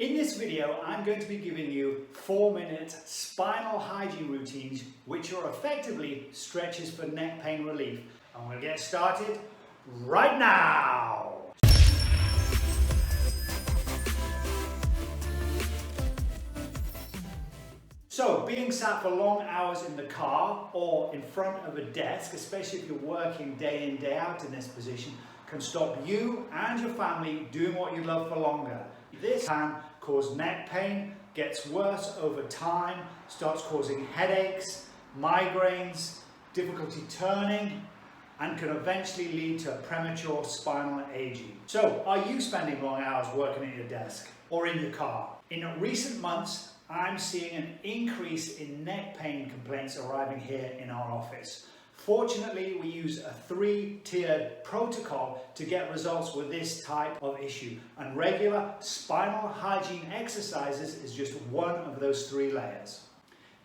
In this video, I'm going to be giving you 4-minute spinal hygiene routines, which are effectively stretches for neck pain relief. I'm going to get started right now. So, being sat for long hours in the car or in front of a desk, especially if you're working day in, day out in this position, can stop you and your family doing what you love for longer. This can cause neck pain, gets worse over time, starts causing headaches, migraines, difficulty turning, and can eventually lead to premature spinal aging. So, are you spending long hours working at your desk or in your car? In recent months, I'm seeing an increase in neck pain complaints arriving here in our office. Fortunately, we use a 3-tiered protocol to get results with this type of issue, and regular spinal hygiene exercises is just one of those 3 layers.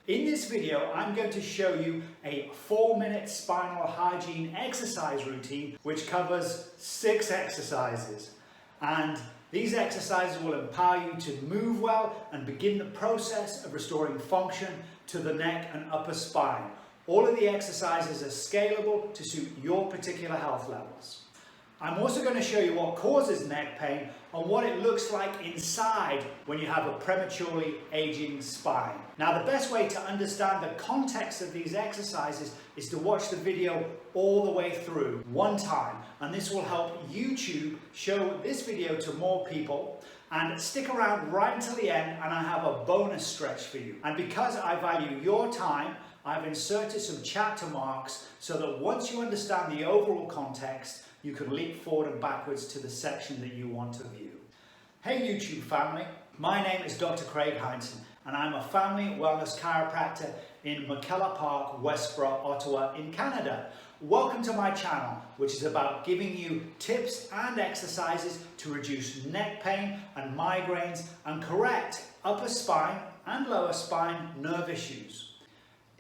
In this video, I'm going to show you a 4-minute spinal hygiene exercise routine which covers 6 exercises. And these exercises will empower you to move well and begin the process of restoring function to the neck and upper spine. All of the exercises are scalable to suit your particular health levels. I'm also going to show you what causes neck pain and what it looks like inside when you have a prematurely aging spine. Now, the best way to understand the context of these exercises is to watch the video all the way through one time, and this will help YouTube show this video to more people. And stick around right until the end, and I have a bonus stretch for you. And because I value your time, I've inserted some chapter marks so that once you understand the overall context, you can leap forward and backwards to the section that you want to view. Hey YouTube family, my name is Dr. Craig Heinzen, and I'm a family wellness chiropractor in McKellar Park, Westboro, Ottawa in Canada. Welcome to my channel, which is about giving you tips and exercises to reduce neck pain and migraines and correct upper spine and lower spine nerve issues.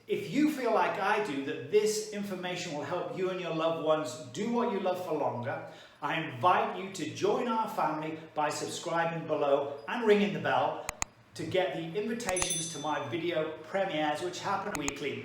If you feel like I do that this information will help you and your loved ones do what you love for longer, I invite you to join our family by subscribing below and ringing the bell to get the invitations to my video premieres, which happen weekly.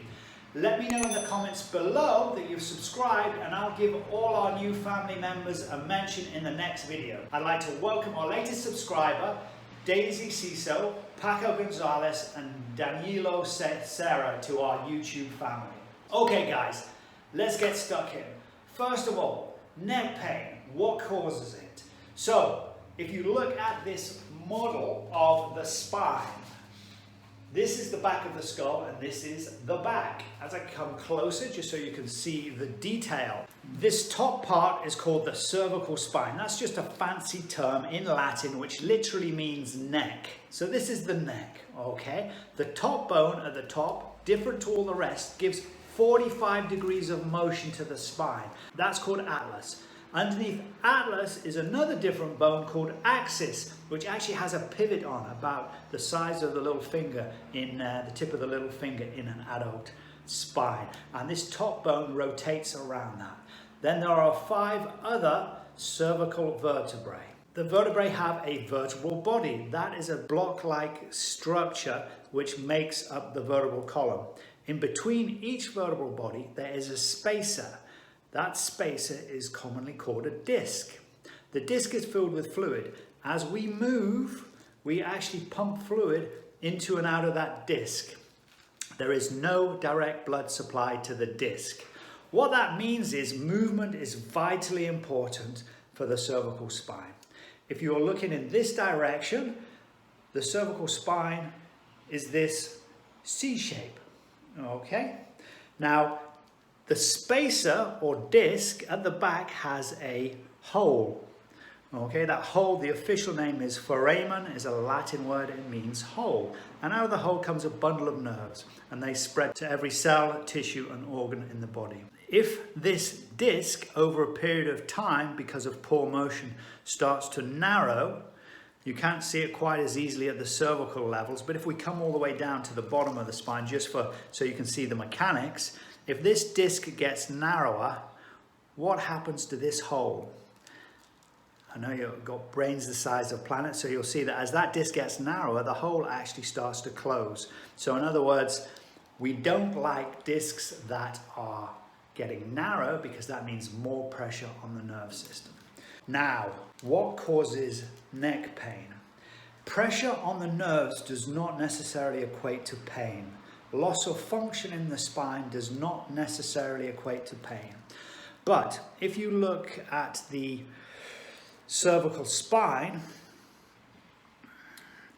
Let me know in the comments below that you've subscribed, and I'll give all our new family members a mention in the next video. I'd like to welcome our latest subscriber, Daisy Ciso, Paco Gonzalez, and Danilo Serra to our YouTube family. Okay guys, let's get stuck in. First of all, neck pain. What causes it? So, if you look at this model of the spine, this is the back of the skull and this is the back. As I come closer, just so you can see the detail. This top part is called the cervical spine. That's just a fancy term in Latin which literally means neck. So this is the neck, okay? The top bone at the top, different to all the rest, gives 45 degrees of motion to the spine. That's called atlas. Underneath atlas is another different bone called axis, which actually has a pivot on about the size of the little finger in the tip of the little finger in an adult spine. And this top bone rotates around that. Then there are 5 other cervical vertebrae. The vertebrae have a vertebral body. That is a block-like structure which makes up the vertebral column. In between each vertebral body, there is a spacer. That spacer is commonly called a disc. The disc is filled with fluid. As we move, we actually pump fluid into and out of that disc. There is no direct blood supply to the disc. What that means is movement is vitally important for the cervical spine. If you're looking in this direction, the cervical spine is this C shape, okay? Now, the spacer or disc at the back has a hole. Okay, that hole, the official name is foramen, is a Latin word, it means hole. And out of the hole comes a bundle of nerves, and they spread to every cell, tissue, and organ in the body. If this disc, over a period of time, because of poor motion, starts to narrow, you can't see it quite as easily at the cervical levels, but if we come all the way down to the bottom of the spine, just so you can see the mechanics, if this disc gets narrower, what happens to this hole? I know you've got brains the size of planets, so you'll see that as that disc gets narrower, the hole actually starts to close. So in other words, we don't like discs that are getting narrow because that means more pressure on the nerve system. Now, what causes neck pain? Pressure on the nerves does not necessarily equate to pain. Loss of function in the spine does not necessarily equate to pain. But if you look at the cervical spine,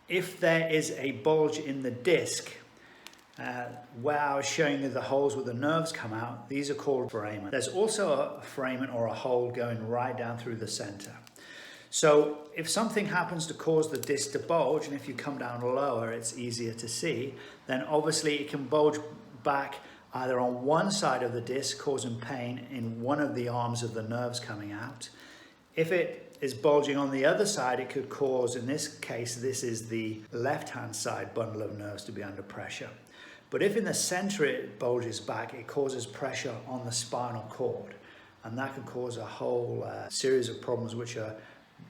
if there is a bulge in the disc, where I was showing you the holes where the nerves come out, these are called foramen. There's also a foramen or a hole going right down through the center. So if something happens to cause the disc to bulge, and if you come down lower it's easier to see, then obviously it can bulge back either on one side of the disc causing pain in one of the arms of the nerves coming out. If it is bulging on the other side, it could cause, in this case, this is the left-hand side bundle of nerves to be under pressure. But if in the center it bulges back, it causes pressure on the spinal cord. And that can cause a whole series of problems which are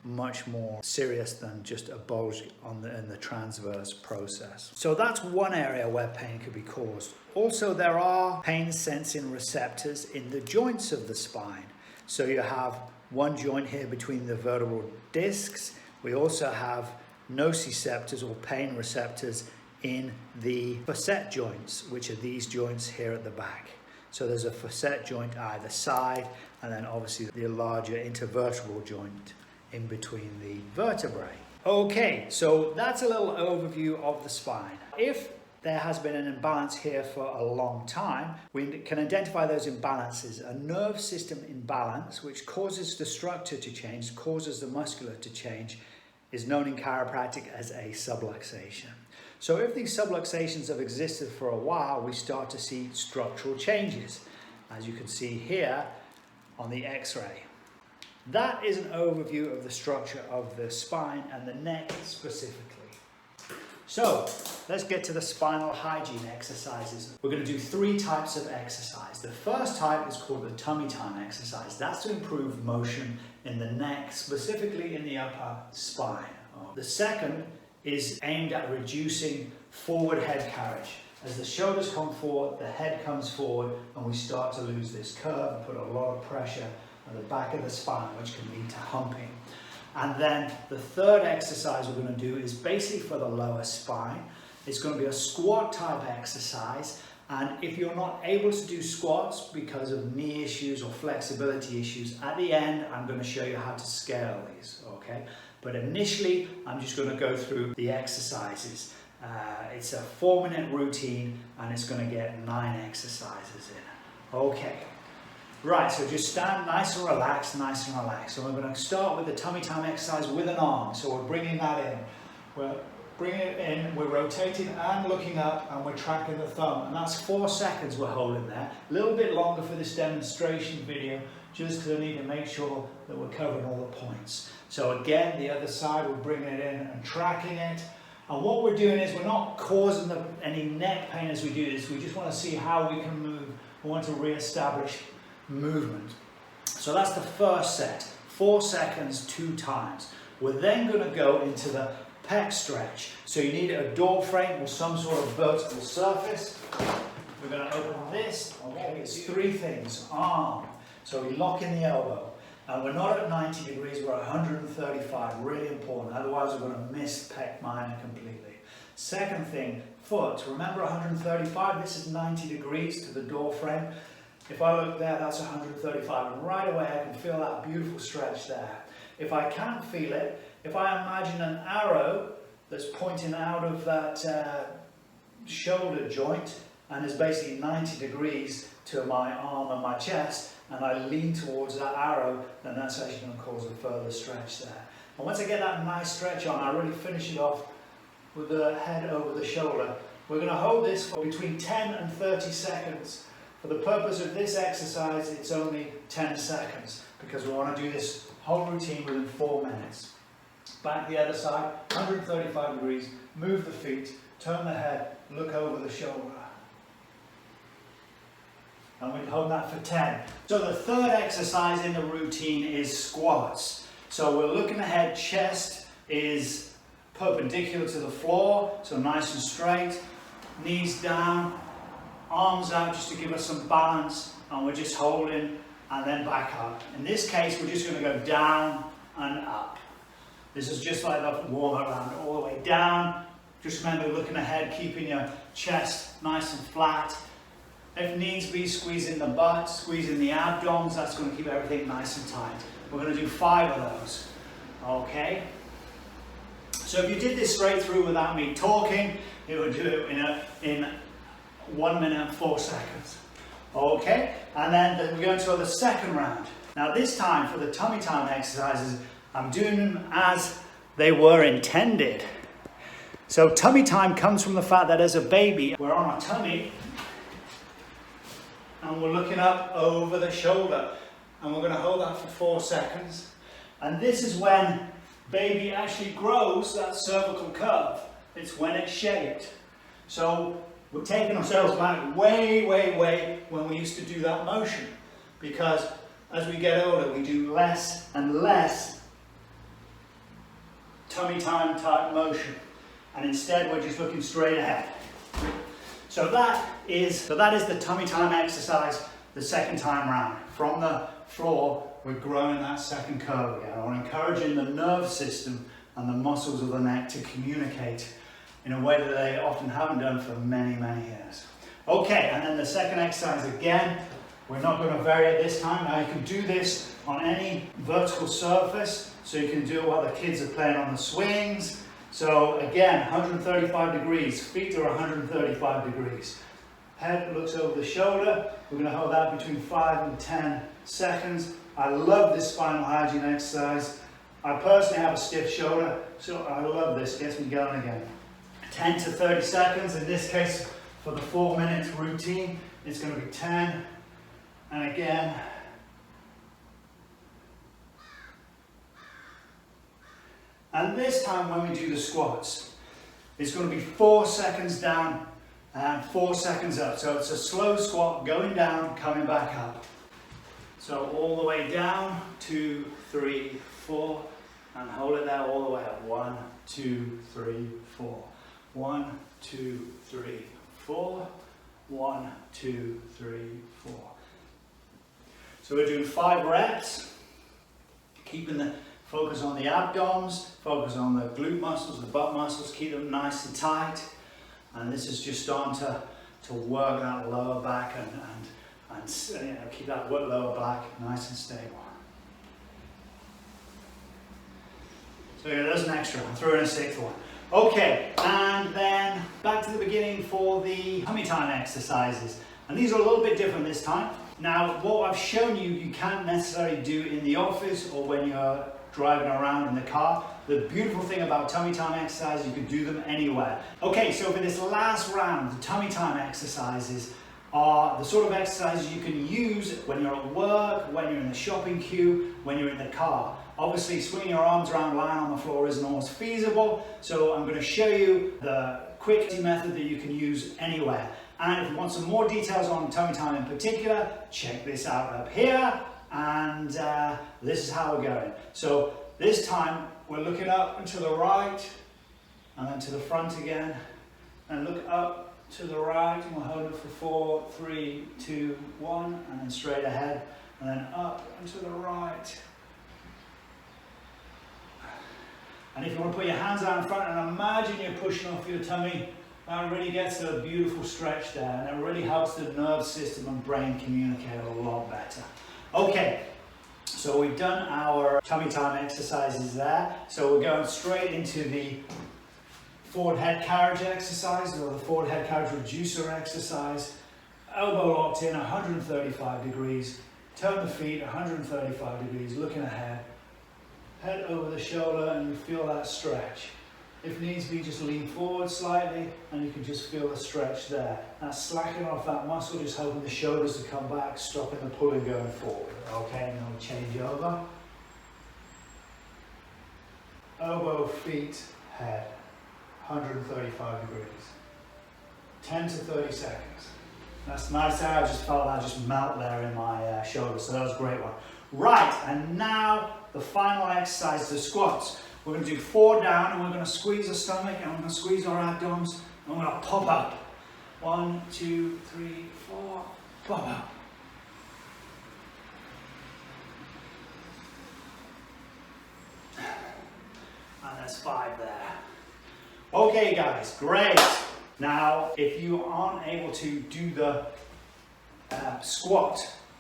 much more serious than just a bulge in the transverse process. So that's one area where pain could be caused. Also, there are pain sensing receptors in the joints of the spine. So you have one joint here between the vertebral discs. We also have nociceptors or pain receptors in the facet joints, which are these joints here at the back. So there's a facet joint either side, and then obviously the larger intervertebral joint in between the vertebrae. Okay, so that's a little overview of the spine. If there has been an imbalance here for a long time, we can identify those imbalances. A nerve system imbalance, which causes the structure to change, causes the muscular to change, is known in chiropractic as a subluxation. So if these subluxations have existed for a while, we start to see structural changes, as you can see here on the X-ray. That is an overview of the structure of the spine and the neck specifically. So let's get to the spinal hygiene exercises. We're going to do 3 types of exercise. The first type is called the tummy time exercise. That's to improve motion in the neck, specifically in the upper spine. The second is aimed at reducing forward head carriage. As the shoulders come forward, the head comes forward, and we start to lose this curve and put a lot of pressure at the back of the spine, which can lead to humping. And then the third exercise we're going to do is basically for the lower spine. It's going to be a squat type exercise, and if you're not able to do squats because of knee issues or flexibility issues, at the end I'm going to show you how to scale these, okay? But initially I'm just going to go through the exercises. It's a 4-minute routine and it's going to get 9 exercises in. Okay. Right, so just stand nice and relaxed, nice and relaxed. So we're going to start with the tummy time exercise with an arm. So we're bringing that in. We're bringing it in, we're rotating and looking up, and we're tracking the thumb. And that's 4 seconds we're holding there. A little bit longer for this demonstration video, just because I need to make sure that we're covering all the points. So again, the other side, we're bringing it in and tracking it. And what we're doing is we're not causing any neck pain as we do this. We just want to see how we can move. We want to re-establish movement. So that's the first set, 4 seconds 2 times. We're then going to go into the pec stretch. So you need a door frame or some sort of vertical surface. We're going to open this. Okay, it's 3 things. Arm. So we lock in the elbow. And we're not at 90 degrees, we're at 135, really important. Otherwise we're going to miss pec minor completely. Second thing, foot. Remember 135, this is 90 degrees to the door frame. If I look there, that's 135, and right away I can feel that beautiful stretch there. If I can't feel it, if I imagine an arrow that's pointing out of that shoulder joint and is basically 90 degrees to my arm and my chest, and I lean towards that arrow, then that's actually going to cause a further stretch there. And once I get that nice stretch on, I really finish it off with the head over the shoulder. We're going to hold this for between 10 and 30 seconds. For the purpose of this exercise, it's only 10 seconds because we want to do this whole routine within 4 minutes. Back the other side, 135 degrees, move the feet, turn the head, look over the shoulder. And we hold that for 10. So the third exercise in the routine is squats. So we're looking ahead, chest is perpendicular to the floor, so nice and straight, knees down, arms out just to give us some balance, and we're just holding and then back up. In this case, we're just going to go down and up. This is just like the warm-up round, all the way down. Just remember looking ahead, keeping your chest nice and flat. If needs be, squeezing the butt, squeezing the abdomens, that's going to keep everything nice and tight. We're going to do 5 of those, okay? So if you did this straight through without me talking, it would do it in 1 minute and 4 seconds. Okay, and then we go into the second round. Now this time for the tummy time exercises, I'm doing them as they were intended. So tummy time comes from the fact that as a baby, we're on our tummy and we're looking up over the shoulder. And we're going to hold that for 4 seconds. And this is when baby actually grows that cervical curve. It's when it's shaped. So we're taking ourselves back way, way, way when we used to do that motion. Because as we get older, we do less and less tummy time type motion. And instead, we're just looking straight ahead. So that is the tummy time exercise the second time round. From the floor, we're growing that second curve again. We're encouraging the nerve system and the muscles of the neck to communicate in a way that they often haven't done for many, many years. Okay, and then the second exercise again, we're not going to vary it this time. Now you can do this on any vertical surface, so you can do it while the kids are playing on the swings. So again, 135 degrees, feet are 135 degrees. Head looks over the shoulder. We're going to hold that between 5 and 10 seconds. I love this spinal hygiene exercise. I personally have a stiff shoulder, so I love this, gets me going again. 10 to 30 seconds, in this case for the 4-minute routine, it's going to be 10, and again. And this time when we do the squats, it's going to be 4 seconds down and 4 seconds up. So it's a slow squat, going down, coming back up. So all the way down, 2, 3, 4, and hold it there all the way up. 1, 2, 3, 4. 1, 2, 3, 4. 1, 2, 3, 4. So we're doing 5 reps, keeping the focus on the abdomens, focus on the glute muscles, the butt muscles, keep them nice and tight. And this is just starting to work that lower back and you know, keep that lower back nice and stable. So yeah, there's an extra. I'll throw in a 6th one. Okay, and then back to the beginning for the tummy time exercises. And these are a little bit different this time. Now, what I've shown you, you can't necessarily do in the office or when you're driving around in the car. The beautiful thing about tummy time exercises, you can do them anywhere. Okay, so for this last round, the tummy time exercises are the sort of exercises you can use when you're at work, when you're in the shopping queue, when you're in the car. Obviously, swinging your arms around lying on the floor isn't always feasible, so I'm going to show you the quick method that you can use anywhere. And if you want some more details on tummy time in particular, check this out up here. And this is how we're going. So this time we're looking up and to the right and then to the front again, and look up to the right, and we'll hold it for 4, 3, 2, 1, and then straight ahead, and then up and to the right. And if you want to put your hands out in front and imagine you're pushing off your tummy, that really gets a beautiful stretch there, and it really helps the nerve system and brain communicate a lot better. Okay, so we've done our tummy time exercises there. So we're going straight into the forward head carriage exercise, or the forward head carriage reducer exercise. Elbow locked in, 135 degrees. Turn the feet 135 degrees, looking ahead. Head over the shoulder, and you feel that stretch. If needs be, just lean forward slightly, and you can just feel the stretch there. That's slacking off that muscle, just helping the shoulders to come back, stopping the pulling going forward. Okay, and then we'll change over. Elbow, feet, head, 135 degrees. 10 to 30 seconds. That's nice there. I just felt that just melt there in my shoulder, so that was a great one. Right, and now the final exercise, the squats. We're going to do 4 down, and we're going to squeeze the stomach, and we're going to squeeze our abdomens, and we're going to pop up. 1, 2, 3, 4, pop up. And there's 5 there. Okay guys, great. Now, if you aren't able to do the squat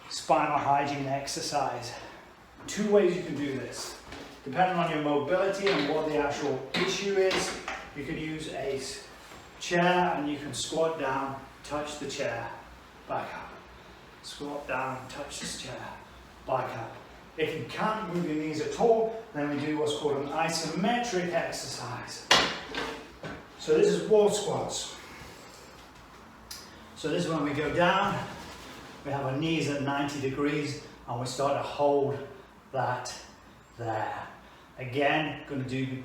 spinal hygiene exercise, 2 ways you can do this. Depending on your mobility and what the actual issue is, you can use a chair and you can squat down, touch the chair, back up. Squat down, touch this chair, back up. If you can't move your knees at all, then we do what's called an isometric exercise. So this is wall squats. So this is when we go down, we have our knees at 90 degrees, and we start to hold that there. Again, going to do,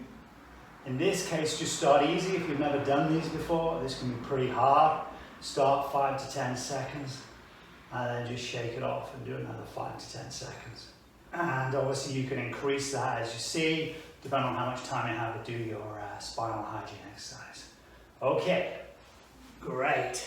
in this case, just start easy. If you've never done these before, this can be pretty hard. Start 5 to 10 seconds, and then just shake it off and do another 5 to 10 seconds. And obviously you can increase that as you see, depending on how much time you have to do your spinal hygiene exercise. Okay, great.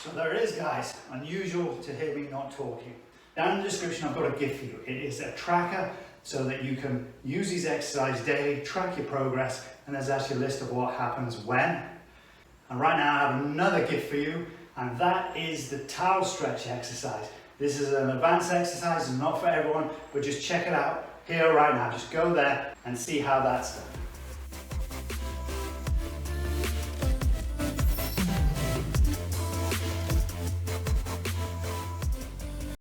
So there it is, guys. Unusual to hear me not talking. Down in the description, I've got a gift for you. It is a tracker so that you can use these exercises daily, track your progress, and there's actually a list of what happens when. And right now I have another gift for you, and that is the towel stretch exercise. This is an advanced exercise, it's not for everyone, but just check it out here right now. Just go there and see how that's done.